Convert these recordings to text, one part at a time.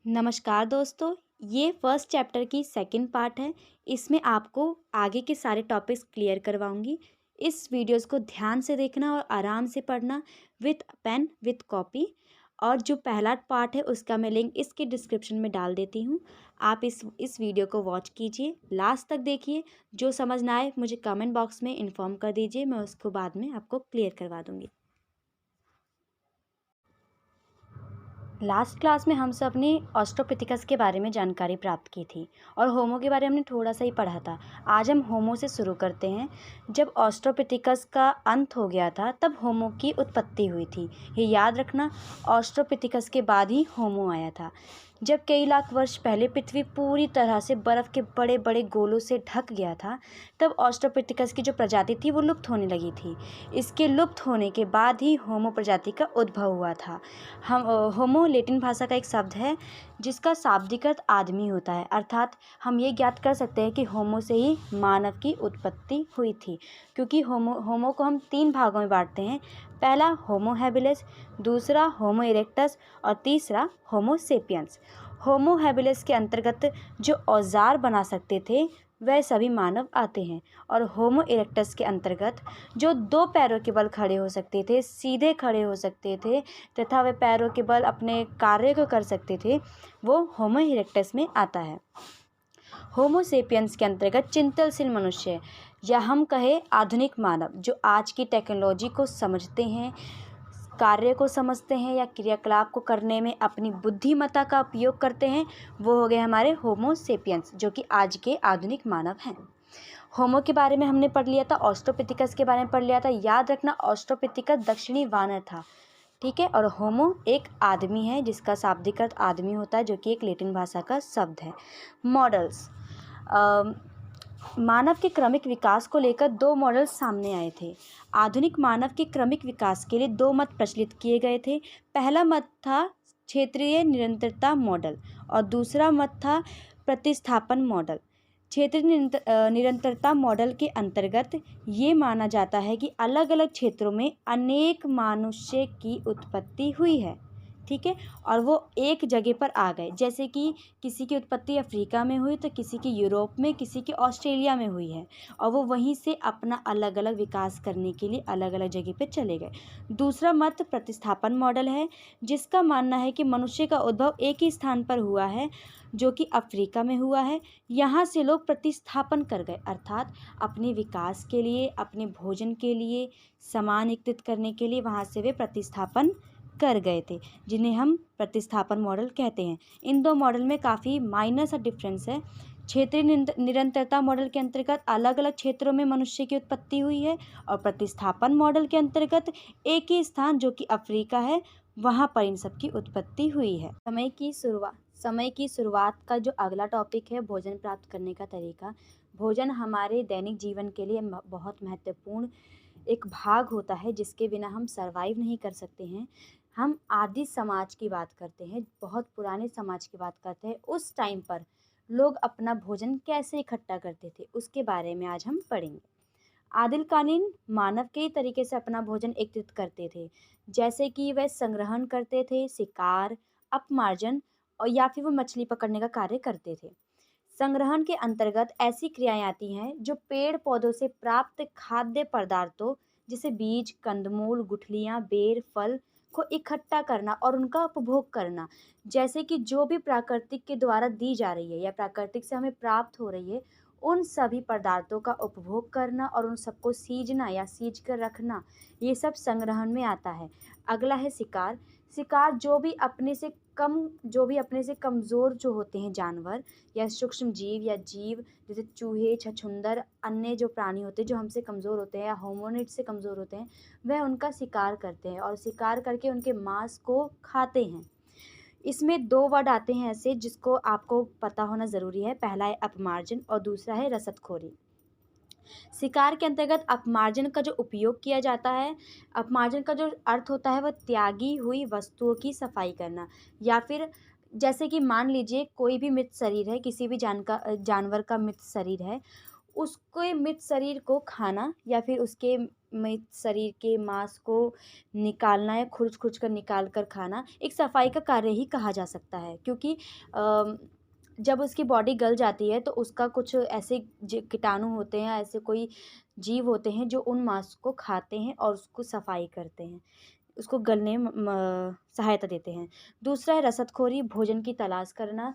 नमस्कार दोस्तों। ये फर्स्ट चैप्टर की सेकंड पार्ट है। इसमें आपको आगे के सारे टॉपिक्स क्लियर करवाऊंगी। इस वीडियोस को ध्यान से देखना और आराम से पढ़ना विथ पेन विथ कॉपी। और जो पहला पार्ट है उसका मैं लिंक इसके डिस्क्रिप्शन में डाल देती हूँ। आप इस वीडियो को वॉच कीजिए, लास्ट तक देखिए। जो समझ ना आए मुझे कमेंट बॉक्स में इन्फॉर्म कर दीजिए, मैं उसको बाद में आपको क्लियर करवा दूँगी। लास्ट क्लास में हम सब ने ऑस्ट्रोपिथिकस के बारे में जानकारी प्राप्त की थी और होमो के बारे में हमने थोड़ा सा ही पढ़ा था। आज हम होमो से शुरू करते हैं। जब ऑस्ट्रोपिथिकस का अंत हो गया था तब होमो की उत्पत्ति हुई थी। ये याद रखना, ऑस्ट्रोपिथिकस के बाद ही होमो आया था। जब कई लाख वर्ष पहले पृथ्वी पूरी तरह से बर्फ़ के बड़े बड़े गोलों से ढक गया था, तब ऑस्ट्रोपिथिकस की जो प्रजाति थी वो लुप्त होने लगी थी। इसके लुप्त होने के बाद ही होमो प्रजाति का उद्भव हुआ था। होमो लैटिन भाषा का एक शब्द है जिसका शाब्दिक अर्थ आदमी होता है। अर्थात हम ये ज्ञात कर सकते हैं कि होमो से ही मानव की उत्पत्ति हुई थी, क्योंकि होमो को हम 3 भागों में बांटते हैं। पहला होमो हैबिलिस, दूसरा होमो इरेक्टस और तीसरा होमो सेपियंस। होमो हैबिलिस के अंतर्गत जो औजार बना सकते थे वह सभी मानव आते हैं, और होमो इरेक्टस के अंतर्गत जो 2 पैरों के बल खड़े हो सकते थे, सीधे खड़े हो सकते थे तथा वे पैरों के बल अपने कार्य को कर सकते थे, वो होमो इरेक्टस में आता है। होमो सेपियंस के अंतर्गत चिंतनशील मनुष्य या हम कहें आधुनिक मानव, जो आज की टेक्नोलॉजी को समझते हैं, कार्य को समझते हैं या क्रियाकलाप को करने में अपनी बुद्धिमत्ता का उपयोग करते हैं, वो हो गए हमारे होमो सेपियंस, जो कि आज के आधुनिक मानव हैं। होमो के बारे में हमने पढ़ लिया था, ऑस्ट्रोपिथिकस के बारे में पढ़ लिया था। याद रखना, ऑस्ट्रोपिथिकस दक्षिणी वानर था, ठीक है। और होमो एक आदमी है जिसका शाब्दिक अर्थ आदमी होता है, जो कि एक लैटिन भाषा का शब्द है। मॉडल्स, मानव के क्रमिक विकास को लेकर 2 मॉडल्स सामने आए थे। आधुनिक मानव के क्रमिक विकास के लिए 2 मत प्रचलित किए गए थे। पहला मत था क्षेत्रीय निरंतरता मॉडल और दूसरा मत था प्रतिस्थापन मॉडल। क्षेत्रीय निरंतरता मॉडल के अंतर्गत ये माना जाता है कि अलग अलग क्षेत्रों में अनेक मनुष्य की उत्पत्ति हुई है, ठीक है, और वो एक जगह पर आ गए। जैसे कि किसी की उत्पत्ति अफ्रीका में हुई तो किसी की यूरोप में, किसी की ऑस्ट्रेलिया में हुई है, और वो वहीं से अपना अलग अलग विकास करने के लिए अलग अलग जगह पे चले गए। दूसरा मत प्रतिस्थापन मॉडल है, जिसका मानना है कि मनुष्य का उद्भव एक ही स्थान पर हुआ है, जो कि अफ्रीका में हुआ है। यहाँ से लोग प्रतिस्थापन कर गए, अर्थात अपने विकास के लिए, अपने भोजन के लिए, सामान एकत्रित करने के लिए वहाँ से वे प्रतिस्थापन कर गए थे, जिन्हें हम प्रतिस्थापन मॉडल कहते हैं। इन 2 मॉडल में काफ़ी माइनर सा डिफरेंस है। क्षेत्रीय निरंतरता मॉडल के अंतर्गत अलग अलग क्षेत्रों में मनुष्य की उत्पत्ति हुई है, और प्रतिस्थापन मॉडल के अंतर्गत एक ही स्थान, जो कि अफ्रीका है, वहाँ पर इन सब की उत्पत्ति हुई है। समय की शुरुआत का जो अगला टॉपिक है, भोजन प्राप्त करने का तरीका। भोजन हमारे दैनिक जीवन के लिए बहुत महत्वपूर्ण एक भाग होता है, जिसके बिना हम सरवाइव नहीं कर सकते हैं। हम आदि समाज की बात करते हैं, बहुत पुराने समाज की बात करते हैं। उस टाइम पर लोग अपना भोजन कैसे इकट्ठा करते थे, उसके बारे में आज हम पढ़ेंगे। आदिमकालीन मानव कई तरीके से अपना भोजन एकत्रित करते थे, जैसे कि वह संग्रहण करते थे, शिकार, अपमार्जन, और या फिर वो मछली पकड़ने का कार्य करते थे। संग्रहण के अंतर्गत ऐसी क्रियाएं आती हैं जो पेड़ पौधों से प्राप्त खाद्य पदार्थों जैसे बीज, कंदमूल, गुठलियां, बेर, फल को इकट्ठा करना और उनका उपभोग करना। जैसे कि जो भी प्राकृतिक के द्वारा दी जा रही है या प्राकृतिक से हमें प्राप्त हो रही है, उन सभी पदार्थों का उपभोग करना और उन सबको सीजना या सींच कर रखना, ये सब संग्रहण में आता है। अगला है शिकार। शिकार जो भी अपने से कमज़ोर जो होते हैं जानवर या सूक्ष्म जीव या जीव, जैसे चूहे, छछूंदर, अन्य जो प्राणी होते हैं जो हमसे कमज़ोर होते हैं या होमोनिड से कमज़ोर होते हैं, वह उनका शिकार करते हैं और शिकार करके उनके मांस को खाते हैं। इसमें 2 वर्ड आते हैं ऐसे जिसको आपको पता होना ज़रूरी है। पहला है अपमार्जन और दूसरा है रसदखोरी। शिकार के अंतर्गत अपमार्जन का जो उपयोग किया जाता है, अपमार्जन का जो अर्थ होता है वह त्यागी हुई वस्तुओं की सफाई करना, या फिर जैसे कि मान लीजिए कोई भी मृत शरीर है, किसी भी जानवर का मृत शरीर है, उसके मृत शरीर को खाना या फिर उसके मृत शरीर के मांस को निकालना या खुरच-खुरच कर निकाल कर खाना एक सफाई का कार्य ही कहा जा सकता है। क्योंकि जब उसकी बॉडी गल जाती है तो उसका कुछ ऐसे कीटाणु होते हैं, ऐसे कोई जीव होते हैं जो उन मांस को खाते हैं और उसको सफाई करते हैं, उसको गलने सहायता देते हैं। दूसरा है रसदखोरी, भोजन की तलाश करना।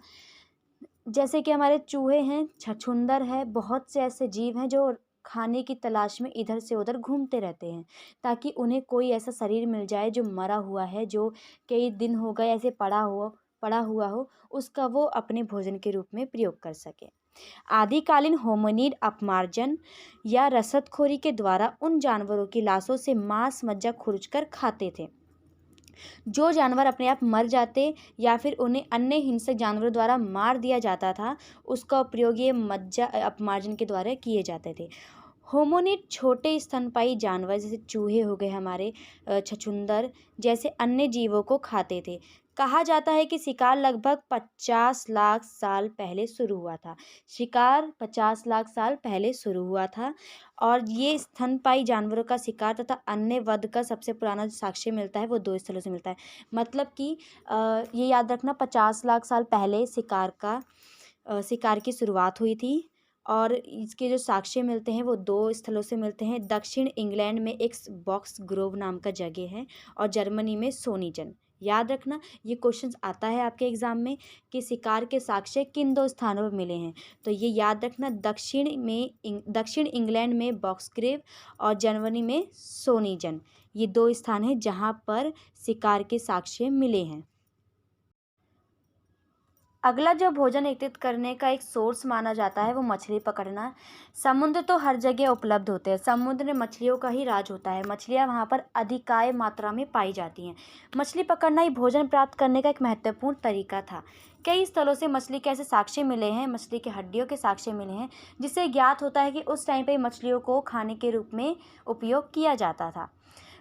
जैसे कि हमारे चूहे हैं, छछूंदर है, बहुत से ऐसे जीव हैं जो खाने की तलाश में इधर से उधर घूमते रहते हैं, ताकि उन्हें कोई ऐसा शरीर मिल जाए जो मरा हुआ है, जो कई दिन हो गए ऐसे पड़ा हुआ हो, उसका वो अपने भोजन के रूप में प्रयोग कर सकें। आदिकालीन होमिनिड अपमार्जन या रसदखोरी के द्वारा उन जानवरों की लाशों से मांस मज्जा खुरचकर खाते थे। जो जानवर अपने आप मर जाते या फिर उन्हें अन्य हिंसक जानवरों द्वारा मार दिया जाता था, उसका प्रयोग ये मज्जा अपमार्जन के द्वारा किए जाते थे। होमिनिड छोटे स्तनपायी जानवर जैसे चूहे हो गए हमारे, छछूंदर जैसे अन्य जीवों को खाते थे। कहा जाता है कि शिकार लगभग 50 लाख साल पहले शुरू हुआ था। शिकार 50 लाख साल पहले शुरू हुआ था और ये स्तनपायी जानवरों का शिकार तथा अन्य वध का सबसे पुराना जो साक्ष्य मिलता है वो 2 स्थलों से मिलता है। मतलब कि ये याद रखना 50 लाख साल पहले शिकार की शुरुआत हुई थी और इसके जो साक्ष्य मिलते हैं वो 2 स्थलों से मिलते हैं। दक्षिण इंग्लैंड में एक बॉक्स ग्रोव नाम का जगह है और जर्मनी में सोनीजन। याद रखना, ये क्वेश्चंस आता है आपके एग्जाम में कि शिकार के साक्ष्य किन 2 स्थानों पर मिले हैं। तो ये याद रखना, दक्षिण इंग्लैंड में बॉक्सग्रेव और जर्मनी में सोनीजन, ये 2 स्थान हैं जहाँ पर शिकार के साक्ष्य मिले हैं। अगला जो भोजन एकत्रित करने का एक सोर्स माना जाता है वो मछली पकड़ना। समुद्र तो हर जगह उपलब्ध होते हैं, समुद्र में मछलियों का ही राज होता है, मछलियाँ वहाँ पर अधिकाय मात्रा में पाई जाती हैं। मछली पकड़ना ही भोजन प्राप्त करने का एक महत्वपूर्ण तरीका था। कई स्थलों से मछली के ऐसे साक्ष्य मिले हैं, मछली के हड्डियों के साक्ष्य मिले हैं, जिससे ज्ञात होता है कि उस टाइम पे मछलियों को खाने के रूप में उपयोग किया जाता था।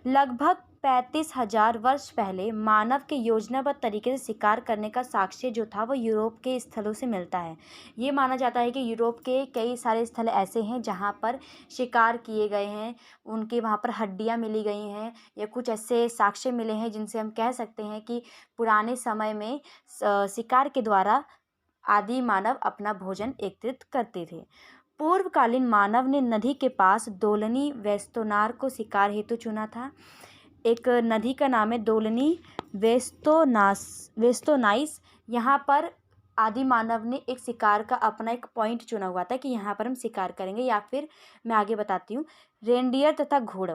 लगभग 35,000 वर्ष पहले मानव के योजनाबद्ध तरीके से शिकार करने का साक्ष्य जो था वो यूरोप के स्थलों से मिलता है। ये माना जाता है कि यूरोप के कई सारे स्थल ऐसे हैं जहाँ पर शिकार किए गए हैं, उनके वहाँ पर हड्डियाँ मिली गई हैं या कुछ ऐसे साक्ष्य मिले हैं जिनसे हम कह सकते हैं कि पुराने समय में शिकार के द्वारा आदि मानव अपना भोजन एकत्रित करते थे। पूर्वकालीन मानव ने नदी के पास दोलनी वेस्तोनार को शिकार हेतु चुना था। एक नदी का नाम है दोलनी वेस्तोनाइस। यहाँ पर आदि मानव ने एक शिकार का अपना एक पॉइंट चुना हुआ था कि यहाँ पर हम शिकार करेंगे, या फिर मैं आगे बताती हूँ। रेंडियर तथा घोड़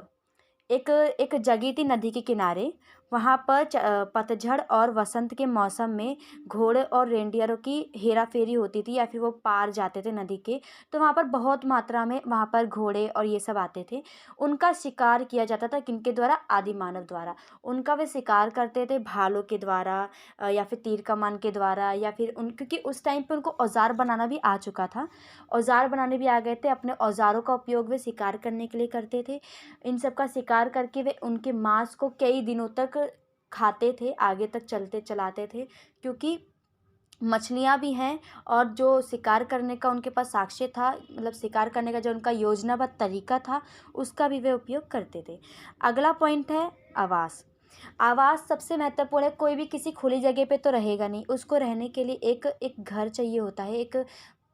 एक जगह थी नदी के किनारे, वहाँ पर पतझड़ और वसंत के मौसम में घोड़े और रेंडियरों की हेरा फेरी होती थी या फिर वो पार जाते थे नदी के, तो वहाँ पर बहुत मात्रा में वहाँ पर घोड़े और ये सब आते थे। उनका शिकार किया जाता था किनके द्वारा? आदि मानव द्वारा। उनका वे शिकार करते थे भालों के द्वारा या फिर तीर कमान के द्वारा, या फिर क्योंकि उस टाइम पर उनको औजार बनाना भी आ चुका था, औजार बनाने भी आ गए थे। अपने औजारों का उपयोग वे शिकार करने के लिए करते थे। इन सब का शिकार करके वे उनके मांस को कई दिनों तक खाते थे, आगे तक चलाते थे, क्योंकि मछलियाँ भी हैं और जो शिकार करने का उनके पास साक्ष्य था, मतलब शिकार करने का जो उनका योजनाबद्ध तरीका था, उसका भी वे उपयोग करते थे। अगला पॉइंट है आवास। आवास सबसे महत्वपूर्ण है। कोई भी किसी खुली जगह पे तो रहेगा नहीं, उसको रहने के लिए एक घर चाहिए होता है, एक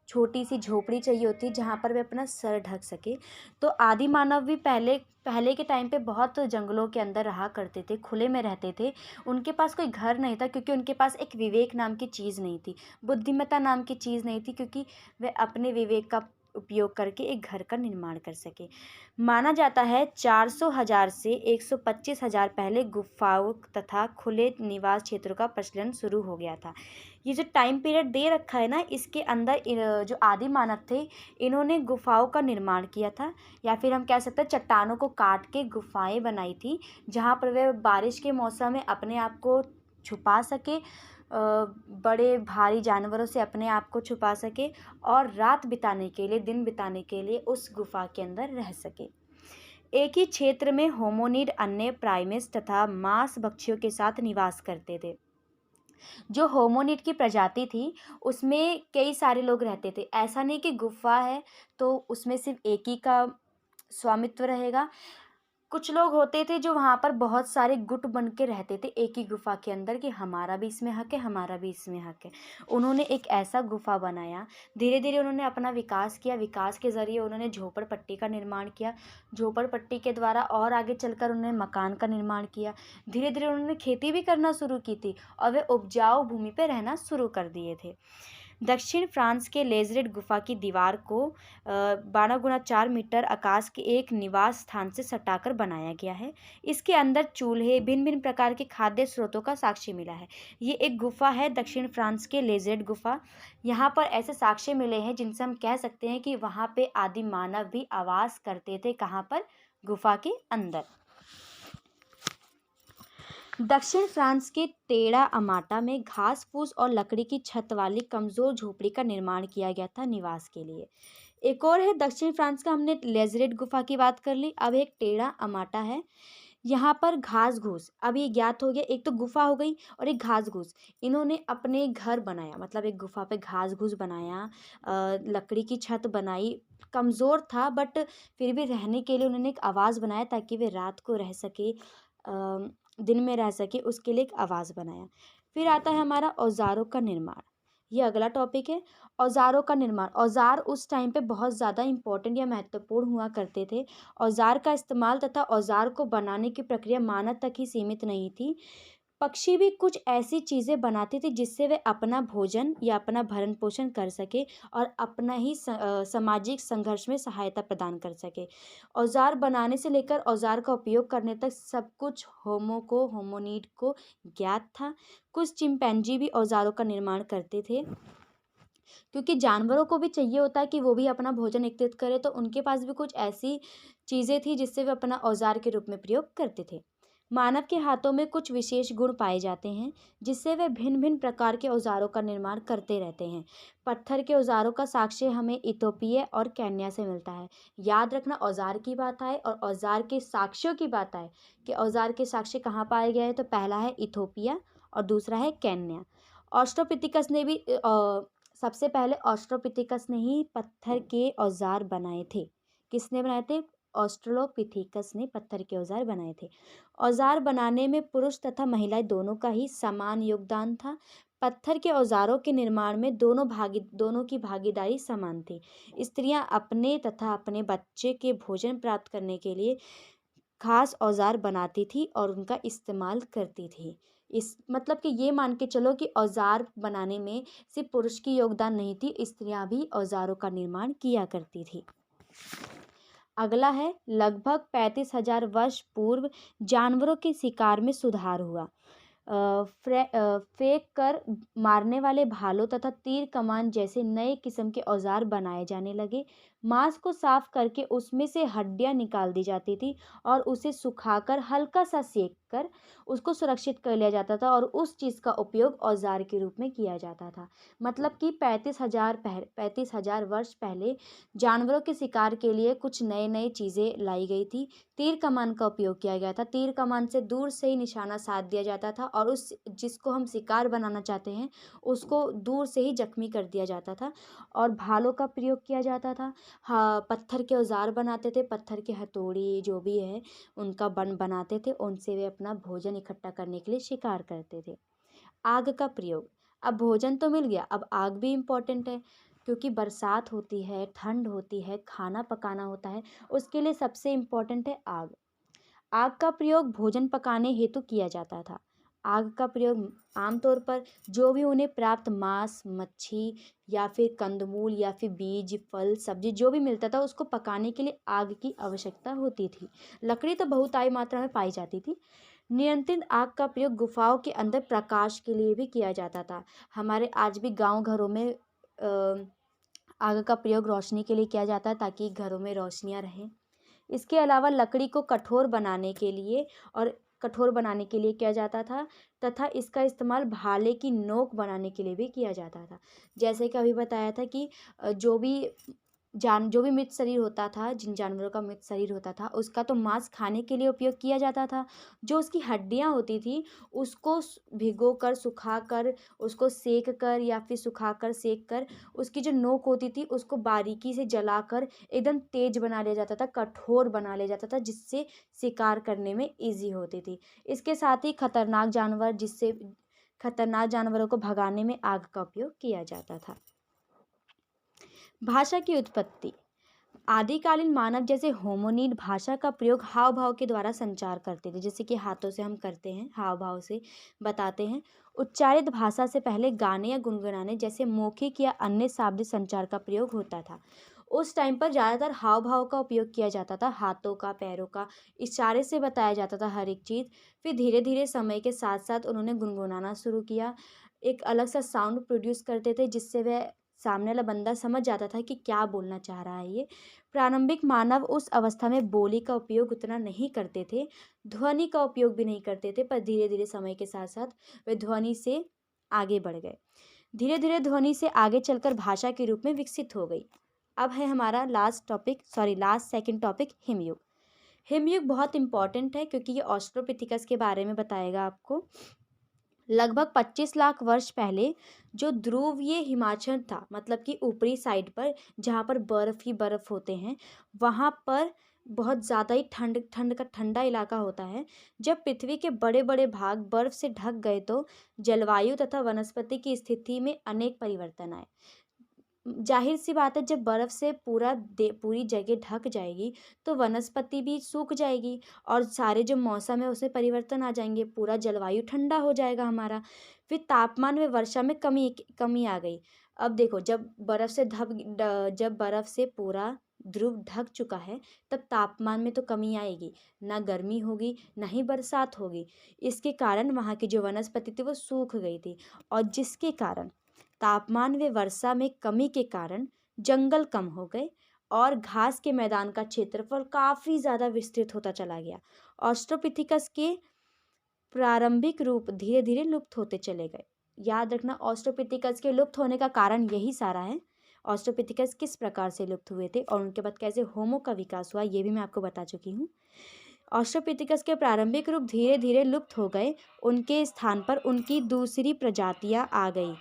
छोटी सी झोपड़ी चाहिए होती है जहाँ पर वे अपना सर ढक सके। तो आदि मानव भी पहले के टाइम पे बहुत जंगलों के अंदर रहा करते थे, खुले में रहते थे। उनके पास कोई घर नहीं था क्योंकि उनके पास एक विवेक नाम की चीज़ नहीं थी, बुद्धिमत्ता नाम की चीज़ नहीं थी, क्योंकि वे अपने विवेक का उपयोग करके एक घर का निर्माण कर सके। माना जाता है 400,000 से 125,000 पहले गुफाओं तथा खुले निवास क्षेत्रों का प्रचलन शुरू हो गया था। ये जो टाइम पीरियड दे रखा है ना, इसके अंदर जो आदि मानव थे, इन्होंने गुफाओं का निर्माण किया था, या फिर हम कह सकते हैं चट्टानों को काट के गुफाएं बनाई थी, जहाँ पर वे बारिश के मौसम में अपने आप को छुपा सके, बड़े भारी जानवरों से अपने आप को छुपा सके और रात बिताने के लिए, दिन बिताने के लिए उस गुफा के अंदर रह सके। एक ही क्षेत्र में होमिनिड अन्य प्राइमेट्स तथा मांस भक्षियों के साथ निवास करते थे। जो होमोनिड की प्रजाति थी उसमें कई सारे लोग रहते थे। ऐसा नहीं कि गुफ़ा है तो उसमें सिर्फ़ एक ही का स्वामित्व रहेगा। कुछ लोग होते थे जो वहाँ पर बहुत सारे गुट बन के रहते थे एक ही गुफ़ा के अंदर कि हमारा भी इसमें हक है, हमारा भी इसमें हक है। उन्होंने एक ऐसा गुफ़ा बनाया, धीरे-धीरे उन्होंने अपना विकास किया, विकास के ज़रिए उन्होंने झोपड़पट्टी का निर्माण किया, झोपड़पट्टी के द्वारा और आगे चलकर उन्होंने मकान का निर्माण किया। धीरे-धीरे उन्होंने खेती भी करना शुरू की थी और वे उपजाऊ भूमि पे रहना शुरू कर दिए थे। दक्षिण फ्रांस के लेज़रेट गुफ़ा की दीवार को 12 x 4 मीटर आकाश के एक निवास स्थान से सटाकर बनाया गया है। इसके अंदर चूल्हे, भिन्न-भिन्न प्रकार के खाद्य स्रोतों का साक्ष्य मिला है। ये एक गुफ़ा है दक्षिण फ्रांस के लेज़रेट गुफ़ा। यहाँ पर ऐसे साक्ष्य मिले हैं जिनसे हम कह सकते हैं कि वहाँ पे आदि मानव भी आवास करते थे। कहाँ पर? गुफ़ा के अंदर। दक्षिण फ्रांस के टेढ़ा अमाटा में घास फूस और लकड़ी की छत वाली कमजोर झोपड़ी का निर्माण किया गया था निवास के लिए। एक और है दक्षिण फ्रांस का, हमने लेज़रेट गुफा की बात कर ली, अब एक टेढ़ा अमाटा है। यहाँ पर घास घूस, अब ये ज्ञात हो गया, एक तो गुफा हो गई और एक घास घूस। इन्होंने अपने घर बनाया, मतलब एक गुफा पे घास घूस बनाया, लकड़ी की छत बनाई। कमज़ोर था बट फिर भी रहने के लिए उन्होंने एक आवास बनाया ताकि वे रात को रह सके, दिन में रह सके, उसके लिए एक आवास बनाया। फिर आता है हमारा औजारों का निर्माण। ये अगला टॉपिक है, औजारों का निर्माण। औजार उस टाइम पे बहुत ज़्यादा इम्पोर्टेंट या महत्वपूर्ण हुआ करते थे। औजार का इस्तेमाल तथा औजार को बनाने की प्रक्रिया मानव तक ही सीमित नहीं थी। पक्षी भी कुछ ऐसी चीज़ें बनाते थे जिससे वे अपना भोजन या अपना भरण पोषण कर सके और अपना ही सामाजिक संघर्ष में सहायता प्रदान कर सके। औजार बनाने से लेकर औजार का उपयोग करने तक सब कुछ होमोनीड को ज्ञात था। कुछ चिंपैंजी भी औजारों का निर्माण करते थे, क्योंकि जानवरों को भी चाहिए होता है कि वो भी अपना भोजन एकत्रित करें, तो उनके पास भी कुछ ऐसी चीज़ें थी जिससे वे अपना औजार के रूप में प्रयोग करते थे। मानव के हाथों में कुछ विशेष गुण पाए जाते हैं जिससे वे भिन्न भिन्न प्रकार के औजारों का निर्माण करते रहते हैं। पत्थर के औजारों का साक्ष्य हमें इथोपिया और केन्या से मिलता है। याद रखना, औजार की बात आए और औजार के साक्ष्यों की बात आए कि औजार के साक्ष्य कहाँ पाए गए हैं, तो पहला है इथोपिया और दूसरा है केन्या। ऑस्ट्रोपिथिकस ने भी सबसे पहले ऑस्ट्रोपिथिकस ने ही पत्थर के औजार बनाए थे। किसने बनाए थे? ऑस्ट्रोलोपिथिकस ने पत्थर के औजार बनाए थे। औजार बनाने में पुरुष तथा महिलाएं दोनों का ही समान योगदान था। पत्थर के औजारों के निर्माण में दोनों की भागीदारी समान थी। स्त्रियां अपने तथा अपने बच्चे के भोजन प्राप्त करने के लिए खास औजार बनाती थी और उनका इस्तेमाल करती थी। इस मतलब कि ये मान के चलो कि औजार बनाने में सिर्फ पुरुष की योगदान नहीं थी, स्त्रियां भी औजारों का निर्माण किया करती थी। अगला है, लगभग 35,000 वर्ष पूर्व जानवरों के शिकार में सुधार हुआ। फेंक कर मारने वाले भालों तथा तीर कमान जैसे नए किस्म के औजार बनाए जाने लगे। मांस को साफ करके उसमें से हड्डियां निकाल दी जाती थी और उसे सुखाकर हल्का सा सेक कर उसको सुरक्षित कर लिया जाता था और उस चीज़ का उपयोग औजार के रूप में किया जाता था। मतलब कि 35,000 वर्ष पहले जानवरों के शिकार के लिए कुछ नए नए चीज़ें लाई गई थी। तीर कमान का उपयोग किया गया था। तीर कमान से दूर से ही निशाना साध दिया जाता था और उस जिसको हम शिकार बनाना चाहते हैं उसको दूर से ही जख्मी कर दिया जाता था। और भालों का प्रयोग किया जाता था। हाँ, पत्थर के औजार बनाते थे, पत्थर के हथौड़ी जो भी है उनका बनाते थे, उनसे वे अपना भोजन इकट्ठा करने के लिए शिकार करते थे। आग का प्रयोग। अब भोजन तो मिल गया, अब आग भी इम्पोर्टेंट है, क्योंकि बरसात होती है, ठंड होती है, खाना पकाना होता है, उसके लिए सबसे इम्पोर्टेंट है आग। आग का प्रयोग भोजन पकाने हेतु किया जाता था। आग का प्रयोग आमतौर पर जो भी उन्हें प्राप्त मांस, मच्छी या फिर कंदमूल या फिर बीज, फल, सब्जी जो भी मिलता था उसको पकाने के लिए आग की आवश्यकता होती थी। लकड़ी तो बहुतायत मात्रा में पाई जाती थी। नियंत्रित आग का प्रयोग गुफाओं के अंदर प्रकाश के लिए भी किया जाता था। हमारे आज भी गांव घरों में आग का प्रयोग रोशनी के लिए किया जाता है ताकि घरों में रोशनियां रहें। इसके अलावा लकड़ी को कठोर बनाने के लिए किया जाता था तथा इसका इस्तेमाल भाले की नोक बनाने के लिए भी किया जाता था। जैसे कि अभी बताया था कि जो भी जो भी मृत शरीर होता था, जिन जानवरों का मृत शरीर होता था, उसका तो मांस खाने के लिए उपयोग किया जाता था। जो उसकी हड्डियाँ होती थी, उसको भिगो कर, सुखा कर, उसको सेक कर या फिर सुखा कर, सेक कर, उसकी जो नोक होती थी उसको बारीकी से जलाकर एकदम तेज बना लिया जाता था, कठोर बना लिया जाता था, जिससे शिकार करने में ईजी होती थी। इसके साथ ही खतरनाक जानवरों को भगाने में आग का उपयोग किया जाता था। भाषा की उत्पत्ति। आदिकालीन मानव जैसे होमोनिड भाषा का प्रयोग हाव भाव के द्वारा संचार करते थे, जैसे कि हाथों से हम करते हैं, हाव भाव से बताते हैं। उच्चारित भाषा से पहले गाने या गुनगुनाने जैसे मौखिक या अन्य शाब्दिक संचार का प्रयोग होता था। उस टाइम पर ज़्यादातर हाव भाव का उपयोग किया जाता था, हाथों का, पैरों का, इशारे से बताया जाता था हर एक चीज़। फिर धीरे धीरे समय के साथ साथ उन्होंने गुनगुनाना शुरू किया, एक अलग सा साउंड प्रोड्यूस करते थे, जिससे वह सामने वाला बंदा समझ जाता था कि क्या बोलना चाह रहा है ये। प्रारंभिक मानव उस अवस्था में बोली का उपयोग उतना नहीं करते थे, ध्वनि का उपयोग भी नहीं करते थे, पर धीरे धीरे समय के साथ साथ वे ध्वनि से आगे बढ़ गए। धीरे धीरे ध्वनि से आगे चलकर भाषा के रूप में विकसित हो गई। अब है हमारा लास्ट सेकंड टॉपिक, हिमयुग। हिमयुग बहुत इंपॉर्टेंट है क्योंकि ये ऑस्ट्रोपिथिकस के बारे में बताएगा आपको। लगभग 25 लाख वर्ष पहले जो ध्रुवीय हिमाचल था, मतलब कि ऊपरी साइड पर जहाँ पर बर्फ़ ही बर्फ़ होते हैं, वहाँ पर बहुत ज़्यादा ही ठंडा इलाका होता है। जब पृथ्वी के बड़े बड़े भाग बर्फ़ से ढक गए तो जलवायु तथा वनस्पति की स्थिति में अनेक परिवर्तन आए। जाहिर सी बात है, जब बर्फ़ से पूरी जगह ढक जाएगी तो वनस्पति भी सूख जाएगी और सारे जो मौसम है उसमें परिवर्तन आ जाएंगे, पूरा जलवायु ठंडा हो जाएगा हमारा। फिर तापमान में वर्षा में कमी आ गई। अब देखो, जब बर्फ़ से पूरा ध्रुव ढक चुका है तब तापमान में तो कमी आएगी, ना गर्मी होगी ना ही बरसात होगी। इसके कारण वहाँ की जो वनस्पति थी वो सूख गई थी, और जिसके कारण तापमान व वर्षा में कमी के कारण जंगल कम हो गए और घास के मैदान का क्षेत्रफल काफ़ी ज़्यादा विस्तृत होता चला गया। ऑस्ट्रोपिथिकस के प्रारंभिक रूप धीरे धीरे लुप्त होते चले गए। याद रखना, ऑस्ट्रोपिथिकस के लुप्त होने का कारण यही सारा है। ऑस्ट्रोपिथिकस किस प्रकार से लुप्त हुए थे और उनके बाद कैसे होमो का विकास हुआ, ये भी मैं आपको बता चुकी हूँ। ऑस्ट्रोपिथिकस के प्रारंभिक रूप धीरे धीरे लुप्त हो गए, उनके स्थान पर उनकी दूसरी प्रजातियाँ आ गई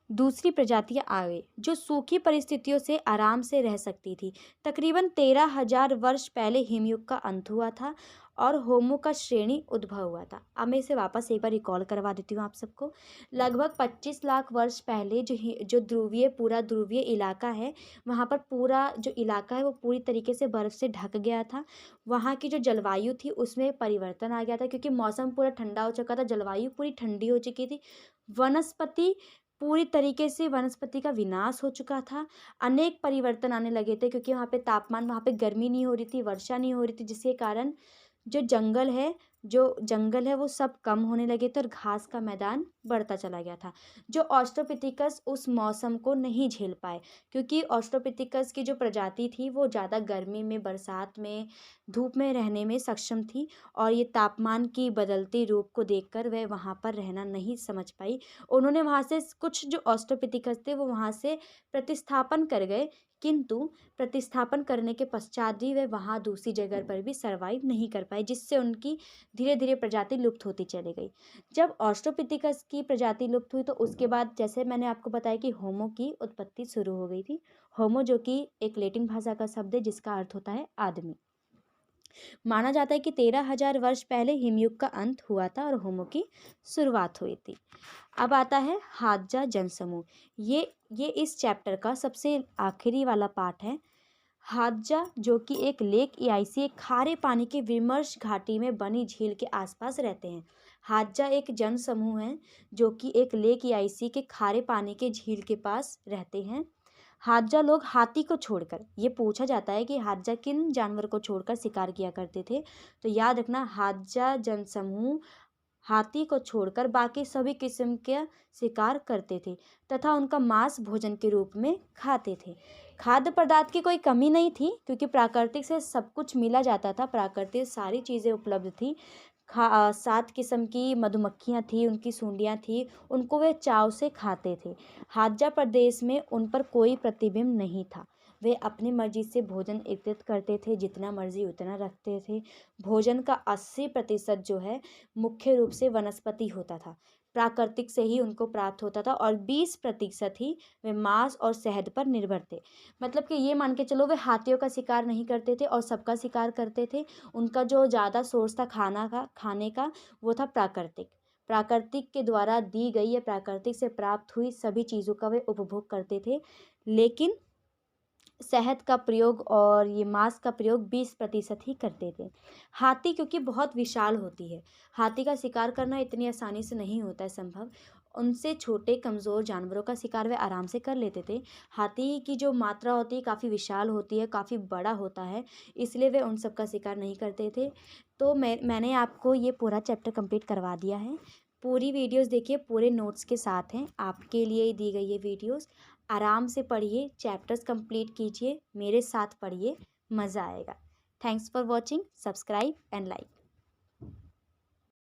जो सूखी परिस्थितियों से आराम से रह सकती थी। तकरीबन 13,000 वर्ष पहले हिमयुग का अंत हुआ था और होमो का श्रेणी उद्भव हुआ था। अब मैं इसे वापस एक बार रिकॉल करवा देती हूँ आप सबको। लगभग 25 लाख वर्ष पहले जो पूरा ध्रुवीय इलाका है, वहाँ पर पूरा जो इलाका है वो पूरी तरीके से बर्फ़ से ढक गया था। वहाँ की जो जलवायु थी उसमें परिवर्तन आ गया था, क्योंकि मौसम पूरा ठंडा हो चुका था, जलवायु पूरी ठंडी हो चुकी थी। वनस्पति का विनाश हो चुका था। अनेक परिवर्तन आने लगे थे, क्योंकि वहाँ पे गर्मी नहीं हो रही थी, वर्षा नहीं हो रही थी, जिसके कारण जो जंगल है वो सब कम होने लगे थे और घास का मैदान बढ़ता चला गया था। जो ऑस्ट्रोपिथिकस उस मौसम को नहीं झेल पाए, क्योंकि ऑस्ट्रोपिथिकस की जो प्रजाति थी वो ज़्यादा गर्मी में, बरसात में, धूप में रहने में सक्षम थी, और ये तापमान की बदलती रूप को देखकर वह वहाँ पर रहना नहीं समझ पाई। उन्होंने वहाँ से कुछ जो ऑस्ट्रोपिथिकस थे वो वहाँ से प्रतिस्थापन कर गए, किंतु प्रतिस्थापन करने के पश्चात भी वे वहाँ दूसरी जगह पर भी सर्वाइव नहीं कर पाए, जिससे उनकी धीरे धीरे प्रजाति लुप्त होती चली गई। जब ऑस्ट्रोपिथिकस की प्रजाति लुप्त हुई तो उसके बाद जैसे मैंने आपको बताया कि होमो की उत्पत्ति शुरू हो गई थी। होमो जो कि एक लैटिन भाषा का शब्द है जिसका अर्थ होता है आदमी। माना जाता है कि 13,000 वर्ष पहले हिमयुग का अंत हुआ था और होमो की शुरुआत हुई थी। अब आता है हादजा जनसमूह। ये इस चैप्टर का सबसे आखिरी वाला पार्ट है। हादजा जो कि एक लेक इयाइसी, एक खारे पानी के विमर्श घाटी में बनी झील के आसपास रहते हैं। हादजा एक जन समूह है जो कि एक लेक इयाइसी के खारे पानी के झील के पास रहते हैं। हादजा लोग हाथी को छोड़कर, ये पूछा जाता है कि हादजा किन जानवर को छोड़कर शिकार किया करते थे, तो याद रखना, हादजा जनसमूह हाथी को छोड़कर बाकी सभी किस्म के शिकार करते थे तथा उनका मांस भोजन के रूप में खाते थे। खाद्य पदार्थ की कोई कमी नहीं थी, क्योंकि प्राकृतिक से सब कुछ मिला जाता था, प्राकृतिक सारी चीज़ें उपलब्ध थी। 7 किस्म की मधुमक्खियाँ थी, उनकी सूंडियाँ थी, उनको वे चाव से खाते थे। हाजा प्रदेश में उन पर कोई प्रतिबिंब नहीं था। वे अपनी मर्जी से भोजन एकत्रित करते थे, जितना मर्जी उतना रखते थे। भोजन का 80% जो है मुख्य रूप से वनस्पति होता था, प्राकृतिक से ही उनको प्राप्त होता था, और 20% ही वे मांस और शहद पर निर्भर थे। मतलब कि ये मान के चलो, वे हाथियों का शिकार नहीं करते थे और सबका शिकार करते थे। उनका जो ज़्यादा सोर्स था खाने का, वो था प्राकृतिक। प्राकृतिक के द्वारा दी गई या प्राकृतिक से प्राप्त हुई सभी चीज़ों का वे उपभोग करते थे। लेकिन शहद का प्रयोग और ये मांस का प्रयोग 20% ही करते थे। हाथी क्योंकि बहुत विशाल होती है, हाथी का शिकार करना इतनी आसानी से नहीं होता है संभव। उनसे छोटे कमज़ोर जानवरों का शिकार वे आराम से कर लेते थे। हाथी की जो मात्रा होती है काफ़ी विशाल होती है, काफ़ी बड़ा होता है, इसलिए वे उन सब का शिकार नहीं करते थे। तो मैंने आपको ये पूरा चैप्टर कंप्लीट करवा दिया है। पूरी वीडियोस देखिए, पूरे नोट्स के साथ हैं, आपके लिए ही दी गई ये वीडियोस। आराम से पढ़िए, चैप्टर्स कंप्लीट कीजिए, मेरे साथ पढ़िए, मज़ा आएगा। Thanks for watching, subscribe and like.